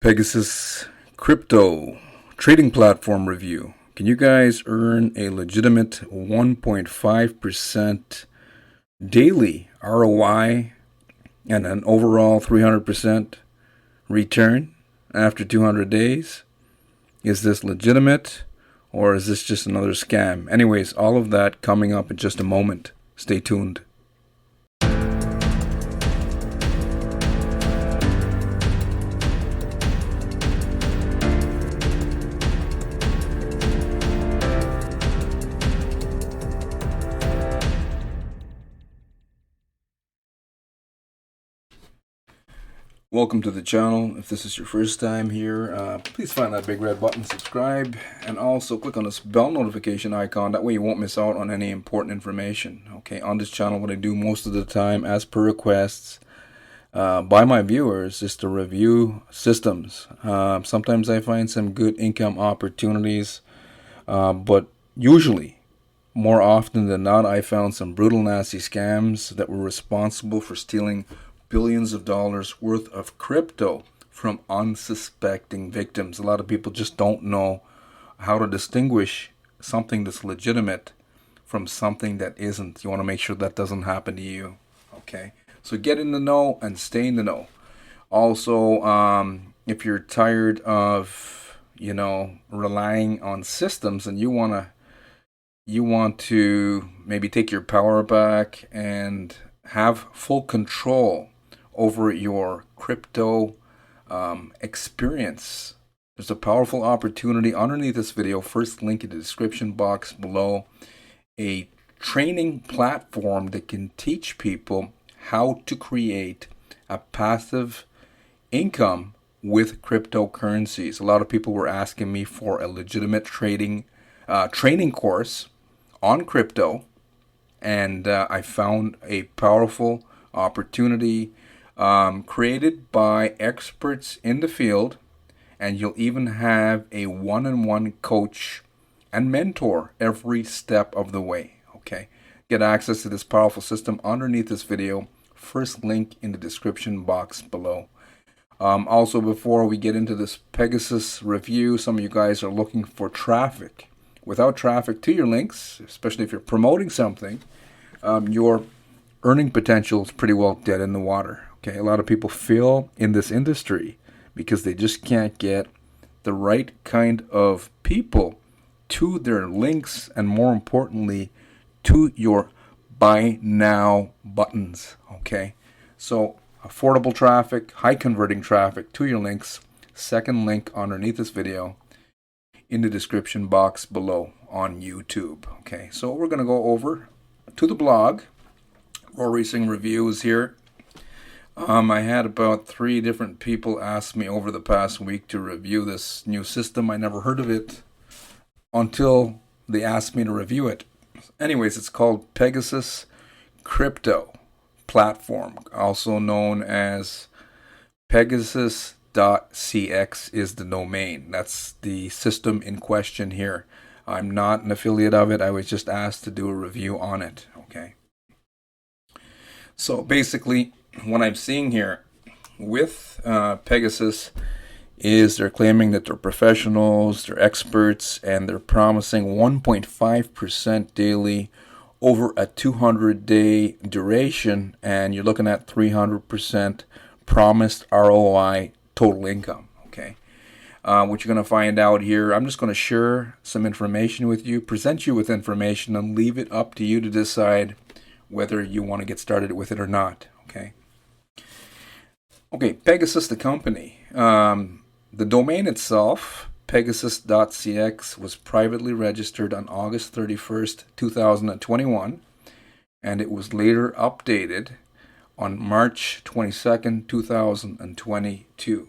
Pegasus crypto trading platform review. Can you guys earn a legitimate 1.5% daily ROI and an overall 300% return after 200 days? Is this legitimate or is this just another scam? Anyways, all of that coming up in just a moment. Stay tuned. Welcome to the channel. If this is your first time here, please find that big red button, subscribe, and also click on this bell notification icon. That way you won't miss out on any important information. Okay, on this channel, what I do most of the time, as per requests by my viewers, is to review systems. Sometimes I find some good income opportunities, but usually, more often than not, I found some brutal, nasty scams that were responsible for stealing billions of dollars worth of crypto from unsuspecting victims. A lot of people just don't know how to distinguish something that's legitimate from something that isn't. You want to make sure that doesn't happen to you. Okay, so get in the know and stay in the know. Also, if you're tired of relying on systems and you want to maybe take your power back and have full control over your crypto experience, there's a powerful opportunity underneath this video. First link in the description box below. A training platform that can teach people how to create a passive income with cryptocurrencies. A lot of people were asking me for a legitimate training course on crypto, and I found a powerful opportunity created by experts in the field, and you'll even have a one-on-one coach and mentor every step of the way. Okay, get access to this powerful system underneath this video. First link in the description box below. Also, before we get into this Pegasus review, some of you guys are looking for traffic. Without traffic to your links, especially if you're promoting something, your earning potential is pretty well dead in the water. Okay, a lot of people fail in this industry because they just can't get the right kind of people to their links, and more importantly, to your buy now buttons. Okay, so affordable traffic, high converting traffic to your links. Second link underneath this video in the description box below on YouTube. Okay, so we're going to go over to the blog. Raw Racing Reviews here. I had about 3 different people ask me over the past week to review this new system. I never heard of it until they asked me to review it. Anyways, it's called Pegasus Crypto Platform, also known as Pegasus.cx is the domain. That's the system in question here. I'm not an affiliate of it. I was just asked to do a review on it. Okay. So basically, what I'm seeing here with Pegasus is they're claiming that they're professionals, they're experts, and they're promising 1.5% daily over a 200-day duration, and you're looking at 300% promised ROI total income. Okay, what you're going to find out here, I'm just going to share some information with you, present you with information, and leave it up to you to decide whether you want to get started with it or not. Okay, Pegasus, the company. The domain itself, Pegasus.cx, was privately registered on August 31st, 2021, and it was later updated on March 22nd, 2022.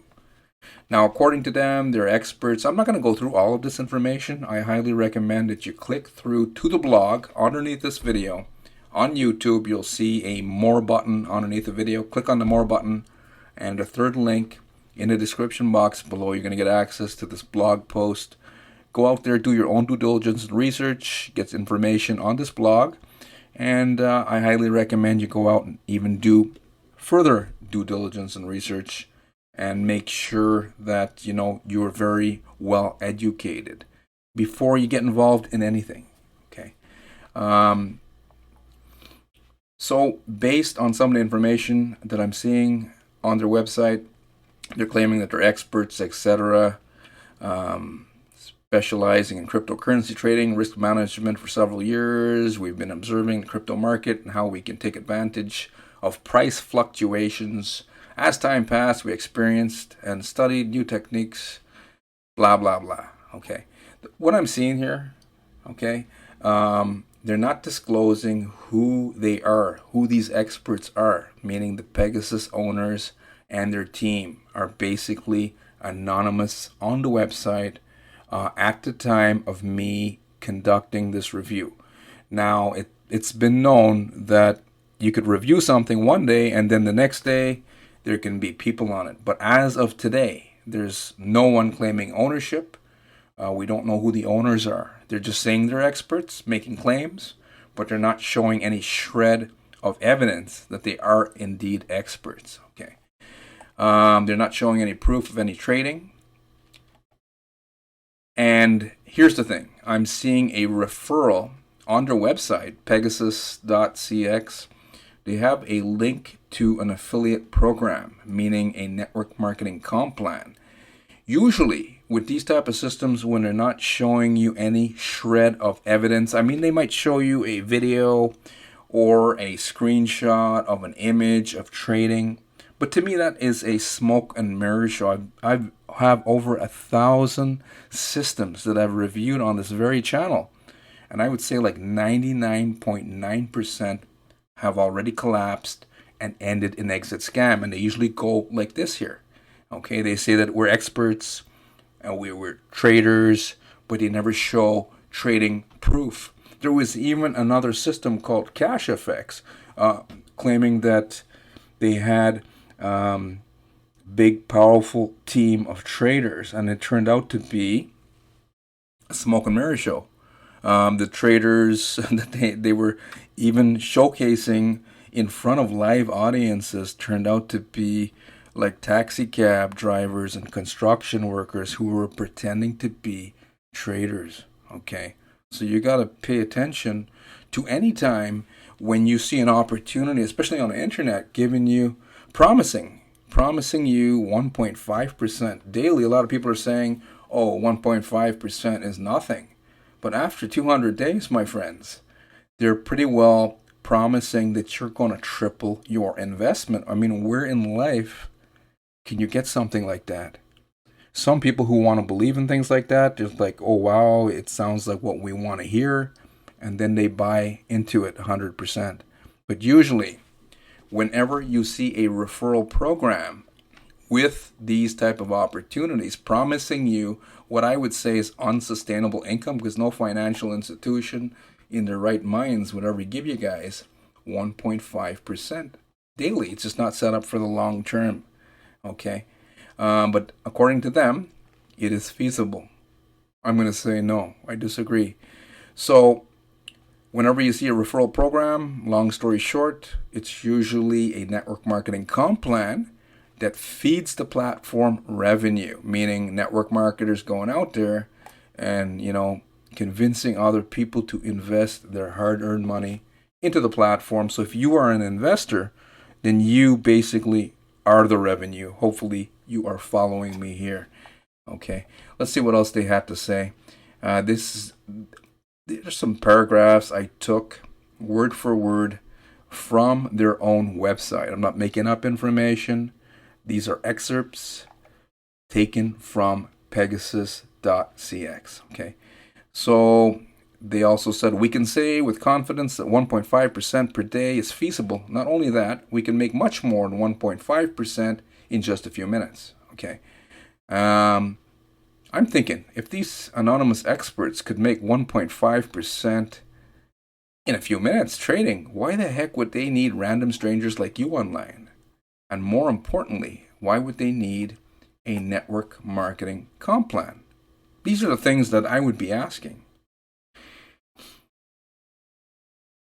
Now, according to them, they're experts. I'm not going to go through all of this information. I highly recommend that you click through to the blog underneath this video. On YouTube, you'll see a More button underneath the video. Click on the More button, and the third link in the description box below. You're going to get access to this blog post. Go out there, do your own due diligence and research, get information on this blog, and I highly recommend you go out and even do further due diligence and research and make sure that you're very well educated before you get involved in anything. Okay. Um, so based on some of the information that I'm seeing on their website, they're claiming that they're experts, etc., specializing in cryptocurrency trading, risk management for several years. We've been observing the crypto market and how we can take advantage of price fluctuations. As time passed, we experienced and studied new techniques, blah, blah, blah. Okay. What I'm seeing here, okay, they're not disclosing who they are, who these experts are, meaning the Pegasus owners and their team are basically anonymous on the website at the time of me conducting this review. Now, it's been known that you could review something one day and then the next day there can be people on it. But as of today, there's no one claiming ownership. We don't know who the owners are. They're just saying they're experts, making claims, but they're not showing any shred of evidence that they are indeed experts. Okay. They're not showing any proof of any trading. And here's the thing. I'm seeing a referral on their website, Pegasus.cx. They have a link to an affiliate program, meaning a network marketing comp plan. Usually, with these type of systems, when they're not showing you any shred of evidence, I mean, they might show you a video or a screenshot of an image of trading, but to me, that is a smoke and mirror show. I have over 1,000 systems that I've reviewed on this very channel, and I would say like 99.9% have already collapsed and ended in exit scam, and they usually go like this here. Okay, they say that we're experts and we're traders, but they never show trading proof. There was even another system called CashFX, claiming that they had big, powerful team of traders, and it turned out to be a smoke and mirror show. The traders that they were even showcasing in front of live audiences turned out to be like taxi cab drivers and construction workers who were pretending to be traders. Okay, so you got to pay attention to any time when you see an opportunity, especially on the internet, giving you promising you 1.5% daily. A lot of people are saying, oh, 1.5% is nothing. But after 200 days, my friends, they're pretty well promising that you're going to triple your investment. I mean, where in life can you get something like that? Some people who want to believe in things like that, just like, oh, wow, it sounds like what we want to hear. And then they buy into it 100%. But usually, whenever you see a referral program with these type of opportunities promising you what I would say is unsustainable income, because no financial institution in their right minds would ever give you guys 1.5% daily. It's just not set up for the long term. Okay. But according to them, it is feasible. I'm going to say no. I disagree. So whenever you see a referral program, long story short, it's usually a network marketing comp plan that feeds the platform revenue, meaning network marketers going out there and, convincing other people to invest their hard-earned money into the platform. So if you are an investor, then you basically are the revenue. Hopefully you are following me here. Okay, let's see what else they had to say. There's some paragraphs I took word for word from their own website. I'm not making up information. These are excerpts taken from Pegasus.cx. Okay, so they also said, we can say with confidence that 1.5% per day is feasible. Not only that, we can make much more than 1.5% in just a few minutes. Okay. I'm thinking, if these anonymous experts could make 1.5% in a few minutes trading, why the heck would they need random strangers like you online? And more importantly, why would they need a network marketing comp plan? These are the things that I would be asking.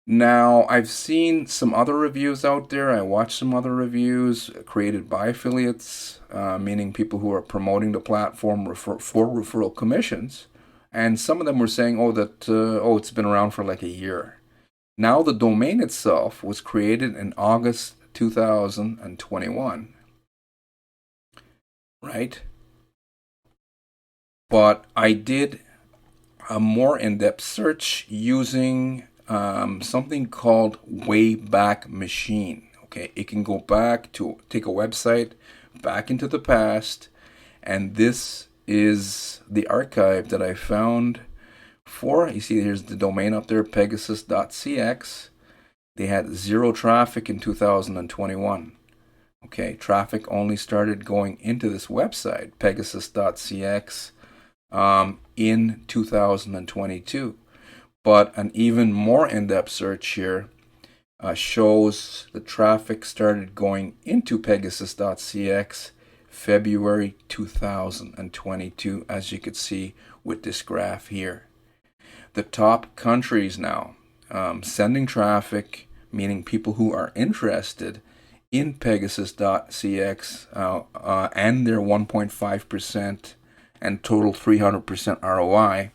Now, I've seen some other reviews out there. I watched some other reviews created by affiliates, meaning people who are promoting the platform for referral commissions. And some of them were saying, it's been around for like a year. Now, the domain itself was created in August 2021, right? But I did a more in-depth search using something called Wayback Machine. Okay, it can go back to take a website back into the past, and this is the archive that I found for. You see, here's the domain up there, Pegasus.cx. They had zero traffic in 2021. Okay, traffic only started going into this website, Pegasus.cx, in 2022. But an even more in-depth search here shows the traffic started going into Pegasus.cx February 2022, as you could see with this graph here. The top countries now sending traffic, meaning people who are interested in Pegasus.cx and their 1.5% and total 300% ROI.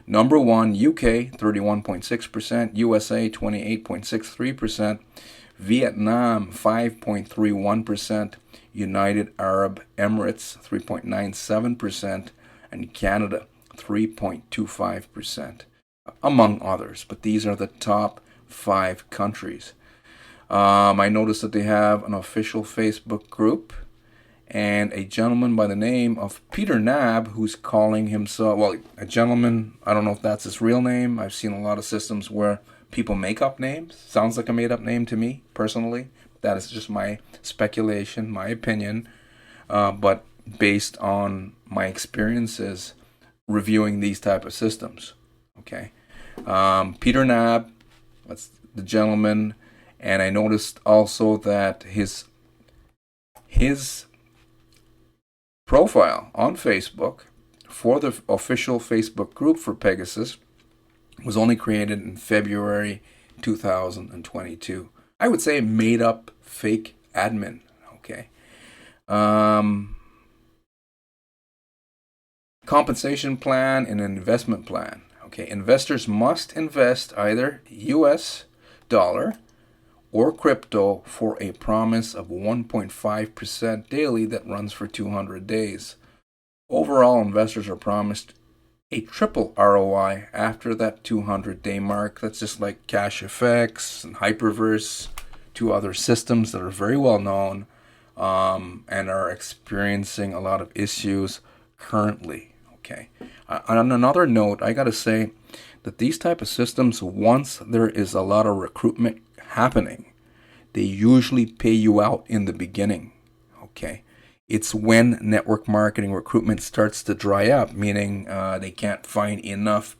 Number one, UK, 31.6%, USA, 28.63%, Vietnam, 5.31%, United Arab Emirates, 3.97%, and Canada, 3.25%, among others. But these are the top 5 countries. I noticed that they have an official Facebook group, and a gentleman by the name of Peter Nab, who's calling himself, well, a gentleman, I don't know if that's his real name. I've seen a lot of systems where people make up names. Sounds like a made up name to me, personally. That is just my speculation, my opinion, but based on my experiences reviewing these type of systems. Okay, Peter Nab, that's the gentleman, and I noticed also that his profile on Facebook for the official Facebook group for Pegasus was only created in February 2022. I would say made up fake admin. Okay. Compensation plan and investment plan. Okay. Investors must invest either US dollar or crypto for a promise of 1.5% daily that runs for 200 days. Overall, investors are promised a triple ROI after that 200-day mark. That's just like CashFX and Hyperverse, two other systems that are very well known and are experiencing a lot of issues currently. Okay. On another note, I got to say that these type of systems, once there is a lot of recruitment happening, they usually pay you out in the beginning. Okay. It's when network marketing recruitment starts to dry up, meaning they can't find enough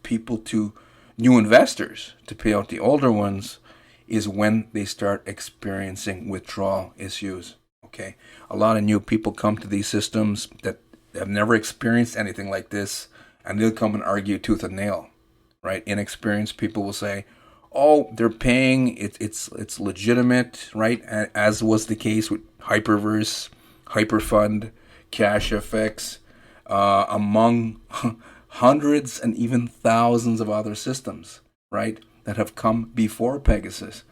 new investors to pay out the older ones, is when they start experiencing withdrawal issues. Okay. A lot of new people come to these systems that have never experienced anything like this, and they'll come and argue tooth and nail, right? Inexperienced people will say, oh, they're paying, it's legitimate, right? As was the case with Hyperverse, Hyperfund, CashFX, among hundreds and even thousands of other systems, right, that have come before Pegasus.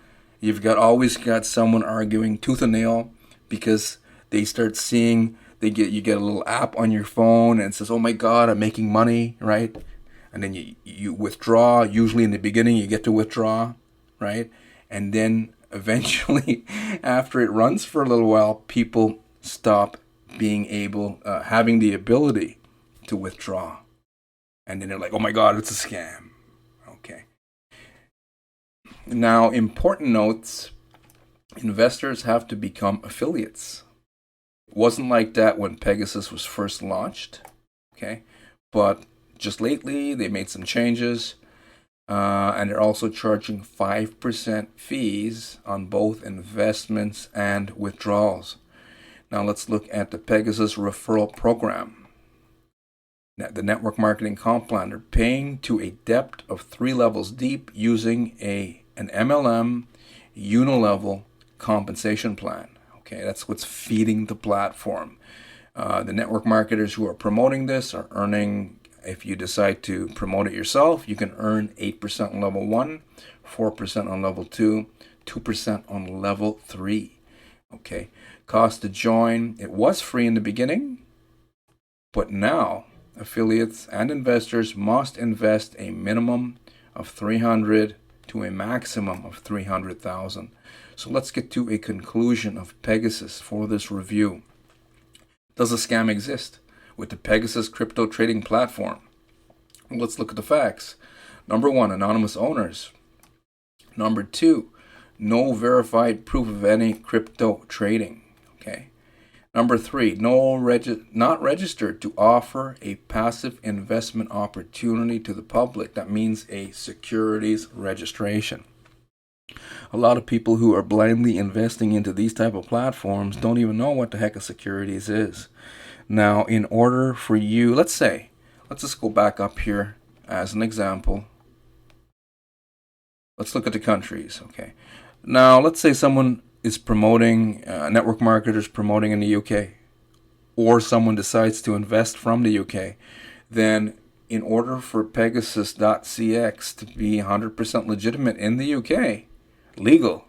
You've always got someone arguing tooth and nail because they start seeing, you get a little app on your phone and it says, oh my God, I'm making money, right? And then you withdraw. Usually in the beginning you get to withdraw, right? And then eventually after it runs for a little while, people stop being having the ability to withdraw. And then they're like, oh my God, it's a scam. Okay. Now, important notes, investors have to become affiliates. It wasn't like that when Pegasus was first launched, okay? But just lately, they made some changes, and they're also charging 5% fees on both investments and withdrawals. Now let's look at the Pegasus referral program. The network marketing comp plan, they're paying to a depth of 3 levels deep using a an MLM unilevel compensation plan. Okay, that's what's feeding the platform. The network marketers who are promoting this are earning, if you decide to promote it yourself, you can earn 8% on level 1, 4% on level 2, 2% on level 3. Okay, cost to join, it was free in the beginning, but now affiliates and investors must invest a minimum of 300 to a maximum of 300,000. So let's get to a conclusion of Pegasus for this review. Does a scam exist with the Pegasus crypto trading platform? Well, let's look at the facts. Number 1, anonymous owners. Number 2, no verified proof of any crypto trading. Okay. Number 3, not registered to offer a passive investment opportunity to the public. That means a securities registration. A lot of people who are blindly investing into these type of platforms don't even know what the heck a securities is. Now, in order for you, let's just go back up here as an example. Let's look at the countries. Okay. Now, let's say someone is promoting, network marketers promoting in the UK, or someone decides to invest from the UK, then in order for Pegasus.cx to be 100% legitimate in the UK, legal,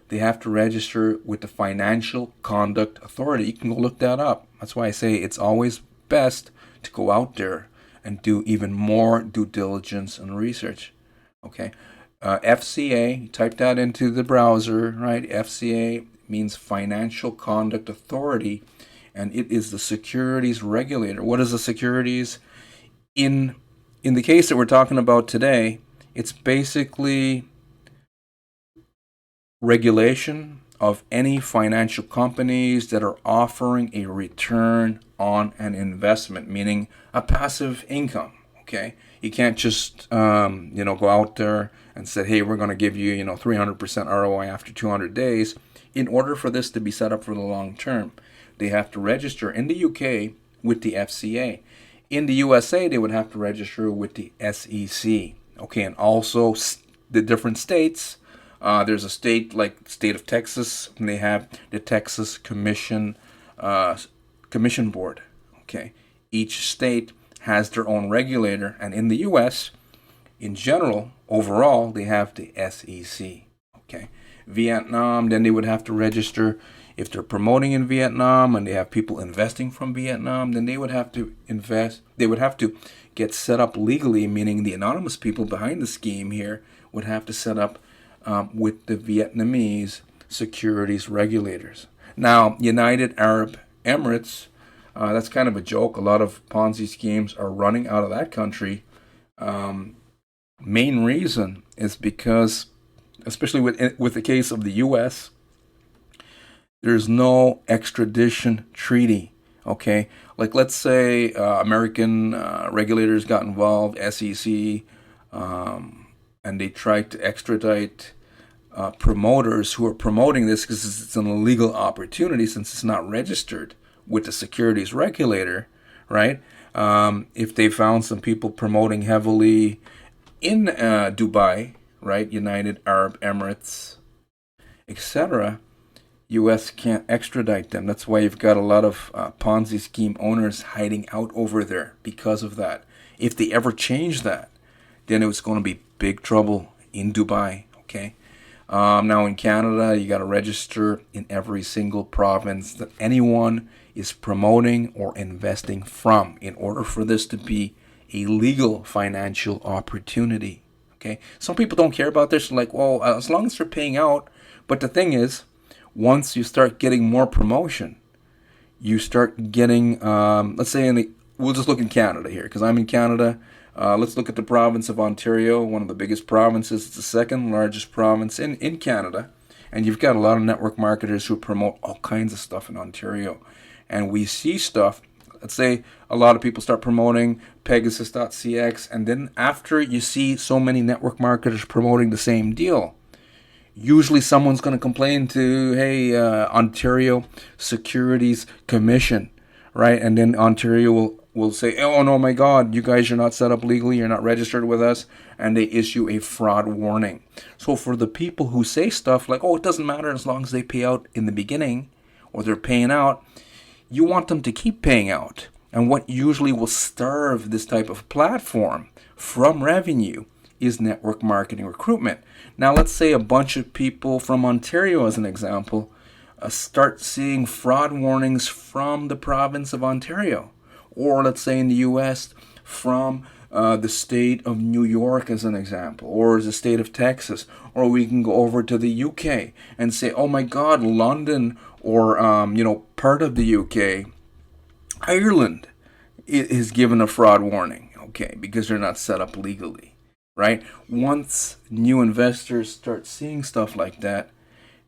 they have to register with the Financial Conduct Authority. You can go look that up. That's why I say it's always best to go out there and do even more due diligence and research. Okay. FCA, type that into the browser, right? FCA means Financial Conduct Authority, and it is the securities regulator. What is the securities? In the case that we're talking about today, it's basically regulation of any financial companies that are offering a return on an investment, meaning a passive income. Okay, you can't just go out there and say, hey, we're going to give you 300% ROI after 200 days. In order for this to be set up for the long term, they have to register in the UK with the FCA. In the USA, they would have to register with the SEC. Okay, and also the different states. There's a state like the state of Texas, and they have the Texas Commission Board. Okay, each state has their own regulator, and in the U.S., in general, overall, they have the SEC. Okay, Vietnam, then they would have to register. If they're promoting in Vietnam and they have people investing from Vietnam, then they would have to invest. They would have to get set up legally, meaning the anonymous people behind the scheme here would have to set up with the Vietnamese securities regulators. Now, United Arab Emirates, that's kind of a joke. A lot of Ponzi schemes are running out of that country. Main reason is because, especially with the case of the U.S., there's no extradition treaty. Okay, like let's say American regulators got involved, SEC, and they tried to extradite promoters who are promoting this because it's an illegal opportunity since it's not registered with the securities regulator, right? If they found some people promoting heavily in Dubai, right, United Arab Emirates, etc., U.S. can't extradite them. That's why you've got a lot of Ponzi scheme owners hiding out over there because of that. If they ever change that, then it was going to be big trouble in Dubai, okay? Now in Canada, you got to register in every single province that anyone is promoting or investing from in order for this to be a legal financial opportunity, okay? Some people don't care about this, like, well, as long as they're paying out. But the thing is, once you start getting more promotion, you start getting, let's say we'll just look in Canada here, because I'm in Canada. Let's look at the province of Ontario, one of the biggest provinces. It's the second largest province in Canada. And you've got a lot of network marketers who promote all kinds of stuff in Ontario. And we see stuff, let's say a lot of people start promoting Pegasus.cx, and then after you see so many network marketers promoting the same deal, usually someone's going to complain to, hey, Ontario Securities Commission, right? And then Ontario will will say, oh no, my God, you guys are not set up legally, you're not registered with us, and they issue a fraud warning. So for the people who say stuff like, oh, it doesn't matter as long as they pay out in the beginning, or they're paying out, you want them to keep paying out. And what usually will starve this type of platform from revenue is network marketing recruitment. Now, let's say a bunch of people from Ontario, as an example, start seeing fraud warnings from the province of Ontario. Or let's say in the US, from the state of New York, as an example, or the state of Texas. Or we can go over to the UK and say, oh my God, London, or part of the UK, Ireland is given a fraud warning, okay, because they're not set up legally, right? Once new investors start seeing stuff like that,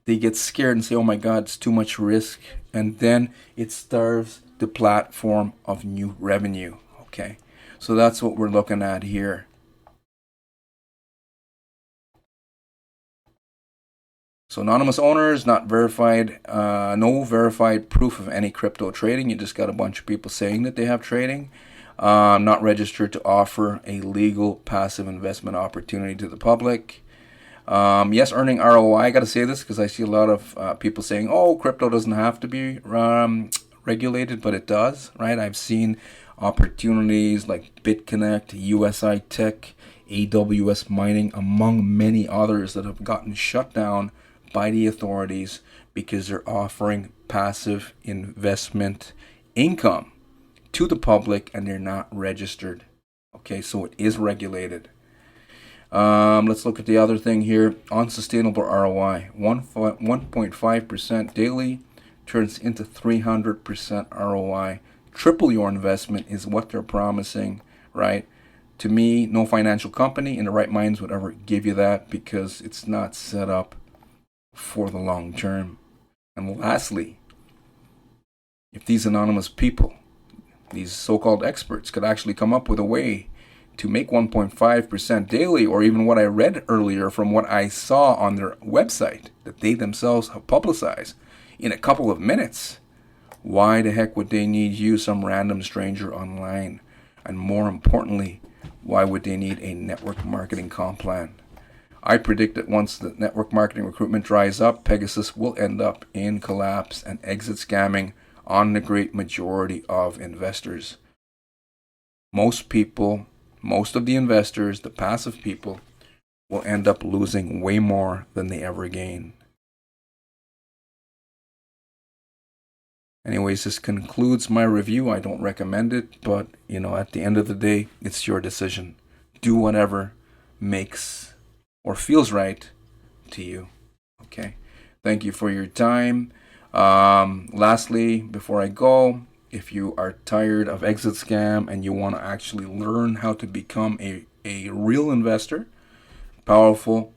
they get scared and say, oh my God, it's too much risk. And then it starves the platform of new revenue, okay? So that's what we're looking at here. So anonymous owners, not verified, no verified proof of any crypto trading. You just got a bunch of people saying that they have trading. Not registered to offer a legal passive investment opportunity to the public. Yes, earning ROI. I got to say this because I see a lot of people saying, oh, crypto doesn't have to be regulated, but it does, right? I've seen opportunities like BitConnect, USI Tech, AWS Mining, among many others that have gotten shut down by the authorities because they're offering passive investment income to the public and they're not registered. Okay, so it is regulated. Let's look at the other thing here. Unsustainable ROI. 1.5% daily turns into 300% ROI. Triple your investment is what they're promising, right? To me, no financial company in the right minds would ever give you that because it's not set up for the long term. And lastly, if these anonymous people, these so-called experts, could actually come up with a way to make 1.5% daily, or even what I read earlier from what I saw on their website that they themselves have publicized in a couple of minutes, why the heck would they need you, some random stranger online? And more importantly, why would they need a network marketing comp plan? I predict that once the network marketing recruitment dries up, Pegasus will end up in collapse and exit scamming on the great majority of investors. Most people, most of the investors, the passive people, will end up losing way more than they ever gain. Anyways, this concludes my review. I don't recommend it, but at the end of the day, it's your decision. Do whatever makes or feels right to you. Okay. Thank you for your time. Lastly, before I go, if you are tired of exit scam and you want to actually learn how to become a real investor, powerful,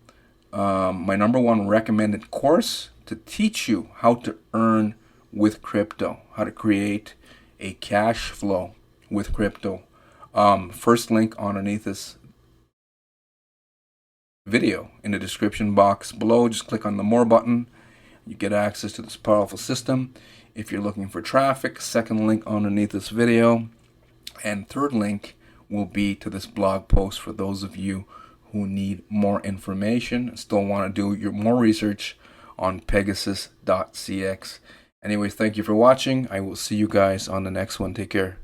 my number one recommended course to teach you how to earn with crypto, how to create a cash flow with crypto. First link underneath this video in the description box below. Just click on the more button. You get access to this powerful system. If you're looking for traffic, second link underneath this video. And third link will be to this blog post for those of you who need more information, still want to do your more research on Pegasus.cx. Anyways, thank you for watching. I will see you guys on the next one. Take care.